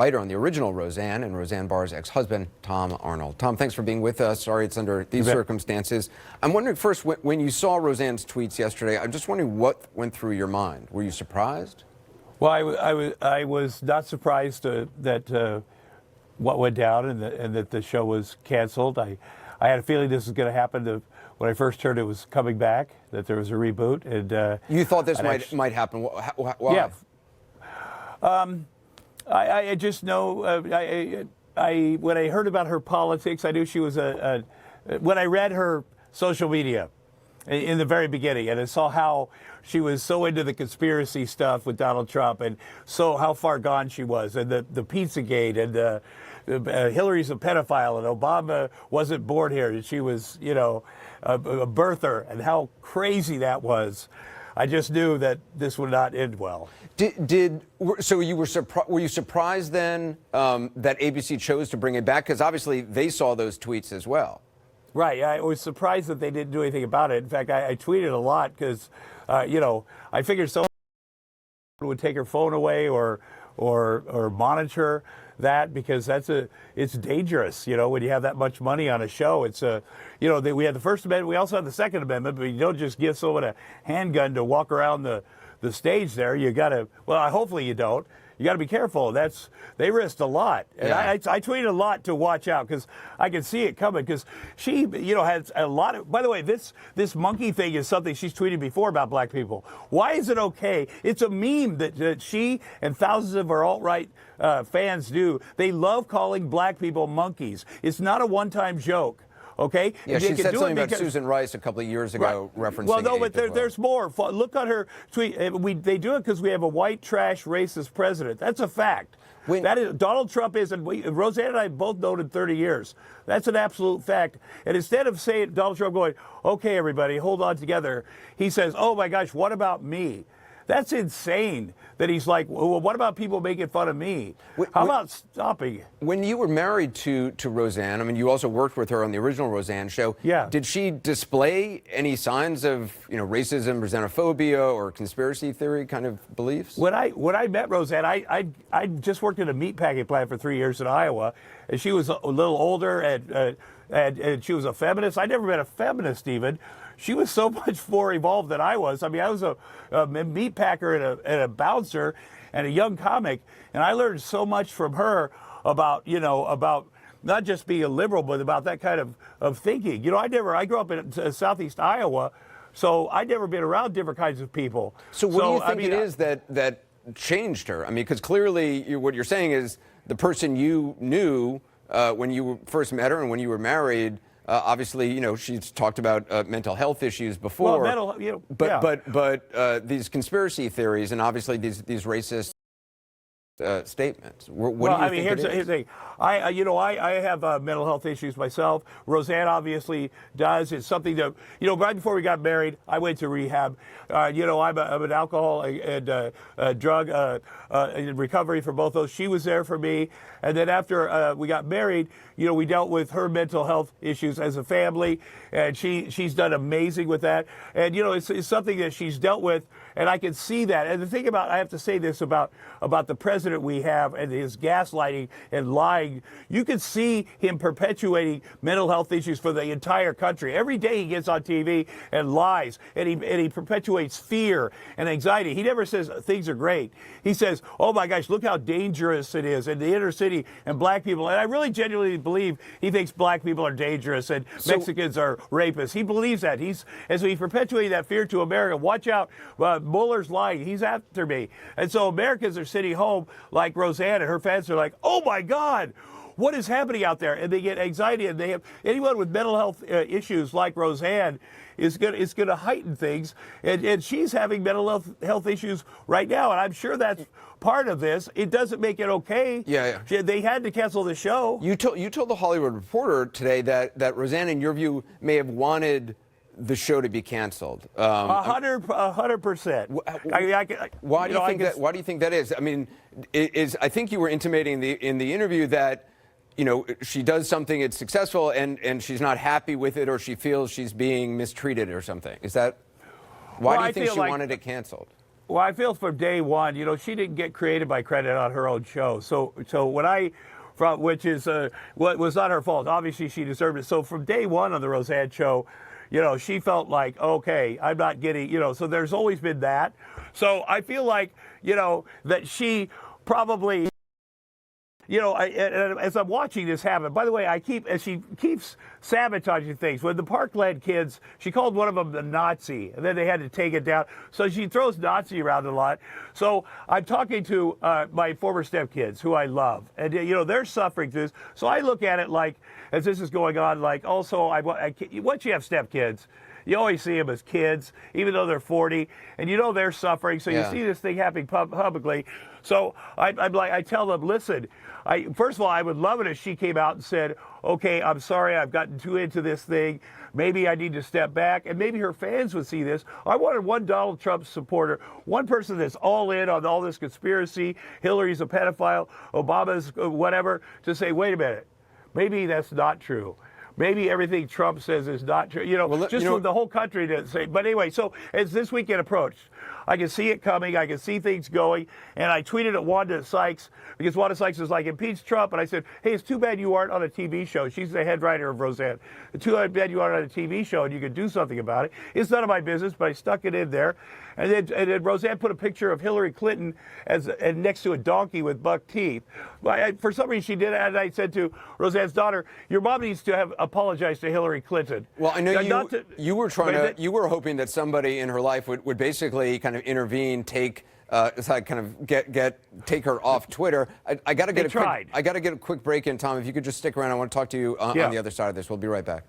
writer on the original Roseanne and Roseanne Barr's ex-husband, Tom Arnold. Tom, thanks for being with us. Sorry it's under these circumstances. I'm wondering first, when you saw Roseanne's tweets yesterday, I'm just wondering what went through your mind. Were you surprised? Well, I was not surprised that what went down and that the show was canceled. I had a feeling this was going to happen when I first heard it was coming back, that there was a reboot. And you thought this might happen? Why? Yeah. I just know, when I heard about her politics, I knew she was when I read her social media in the very beginning, and I saw how she was so into the conspiracy stuff with Donald Trump, and so how far gone she was, and the Pizzagate, and Hillary's a pedophile, and Obama wasn't born here, and she was, a birther, and how crazy that was. I just knew that this would not end well. So were you surprised then that ABC chose to bring it back? Because obviously they saw those tweets as well. Right. I was surprised that they didn't do anything about it. In fact, I tweeted a lot because, I figured someone would take her phone away or monitor that, because it's dangerous, when you have that much money on a show. It's we had the First Amendment, we also have the Second Amendment, but you don't just give someone a handgun to walk around the stage there. You got to, hopefully you don't. You got to be careful. They risked a lot. And yeah. I tweeted a lot to watch out because I could see it coming, because she, has a lot of, by the way, this monkey thing is something she's tweeted before about black people. Why is it okay? It's a meme that she and thousands of her alt-right fans do. They love calling black people monkeys. It's not a one-time joke. Okay. Yeah, she said something about Susan Rice a couple of years ago, right, referencing. Well, no, but there's more. Look on her tweet. They do it because we have a white trash racist president. That's a fact. That is, Donald Trump is, and Roseanne and I both known in 30 years. That's an absolute fact. And instead of saying Donald Trump going, "Okay, everybody, hold on together," he says, "Oh my gosh, what about me?" That's insane that he's like, well, what about people making fun of me? How about stopping? When you were married to Roseanne, I mean, you also worked with her on the original Roseanne show. Yeah. Did she display any signs of, racism or xenophobia or conspiracy theory kind of beliefs? When I met Roseanne, I just worked at a meatpacking plant for 3 years in Iowa, and she was a little older, and she was a feminist. I'd never met a feminist even. She was so much more evolved than I was. I mean, I was a meat packer and a bouncer and a young comic, and I learned so much from her about not just being a liberal, but about that kind of thinking. I grew up in southeast Iowa, so I'd never been around different kinds of people. So what do you think it is that changed her? I mean, because clearly what you're saying is the person you knew when you first met her and when you were married. Obviously, she's talked about mental health issues before. Well, but these conspiracy theories and obviously these racist statements. What do you think here's the thing. I have mental health issues myself. Roseanne obviously does. It's something that, right before we got married, I went to rehab. I'm an alcohol and drug in recovery for both those. She was there for me. And then after we got married, we dealt with her mental health issues as a family. And she's done amazing with that. And, it's something that she's dealt with. And I can see that. And the thing I have to say this about the president we have and his gaslighting and lying. You can see him perpetuating mental health issues for the entire country. Every day he gets on TV and lies, and he perpetuates fear and anxiety. He never says things are great. He says, "Oh my gosh, look how dangerous it is in the inner city and black people." And I really genuinely believe he thinks black people are dangerous and Mexicans are rapists. He believes that. So he perpetuated that fear to America. Watch out. Mueller's lying. He's after me. And so Americans are sitting home like Roseanne, and her fans are like, "Oh my God, what is happening out there?" And they get anxiety, and they have anyone with mental health issues like Roseanne is going to heighten things. And she's having mental health issues right now, and I'm sure that's part of this. It doesn't make it okay. Yeah. They had to cancel the show. You told the Hollywood Reporter today that Roseanne, in your view, may have wanted the show to be canceled. 100%. Why do you think that is? I mean, I think you were intimating in the interview that she does something, it's successful, and she's not happy with it, or she feels she's being mistreated or something. Is that why do you think she wanted it canceled? Well, I feel from day one, she didn't get created by credit on her own show. So when which is what was not her fault. Obviously, she deserved it. So from day one on the Roseanne show, she felt like, okay, I'm not getting, so there's always been that. So I feel like, that she probably, as I'm watching this happen, by the way, as she keeps sabotaging things. When the Parkland kids, she called one of them the Nazi, and then they had to take it down. So she throws Nazi around a lot. So I'm talking to my former stepkids, who I love, and they're suffering through this. So I look at it like, as this is going on, like also, once you have stepkids, you always see them as kids, even though they're 40, and they're suffering. So you see this thing happening publicly. So I tell them, listen, first of all, I would love it if she came out and said, okay, I'm sorry, I've gotten too into this thing. Maybe I need to step back, and maybe her fans would see this. I wanted one Donald Trump supporter, one person that's all in on all this conspiracy, Hillary's a pedophile, Obama's whatever, to say, wait a minute, maybe that's not true. Maybe everything Trump says is not true. For the whole country to say. But anyway, so as this weekend approached, I can see it coming. I can see things going. And I tweeted at Wanda Sykes, because Wanda Sykes was like, impeach Trump. And I said, hey, it's too bad you aren't on a TV show. She's the head writer of Roseanne. It's too bad you aren't on a TV show and you could do something about it. It's none of my business, but I stuck it in there. And then Roseanne put a picture of Hillary Clinton and next to a donkey with buck teeth. For some reason, she did it, and I said to Roseanne's daughter, your mom needs to have apologized to Hillary Clinton. Well, I know you were hoping that somebody in her life would basically kind of intervene, take her off Twitter. I got to get a quick break in, Tom. If you could just stick around, I want to talk to you on the other side of this. We'll be right back.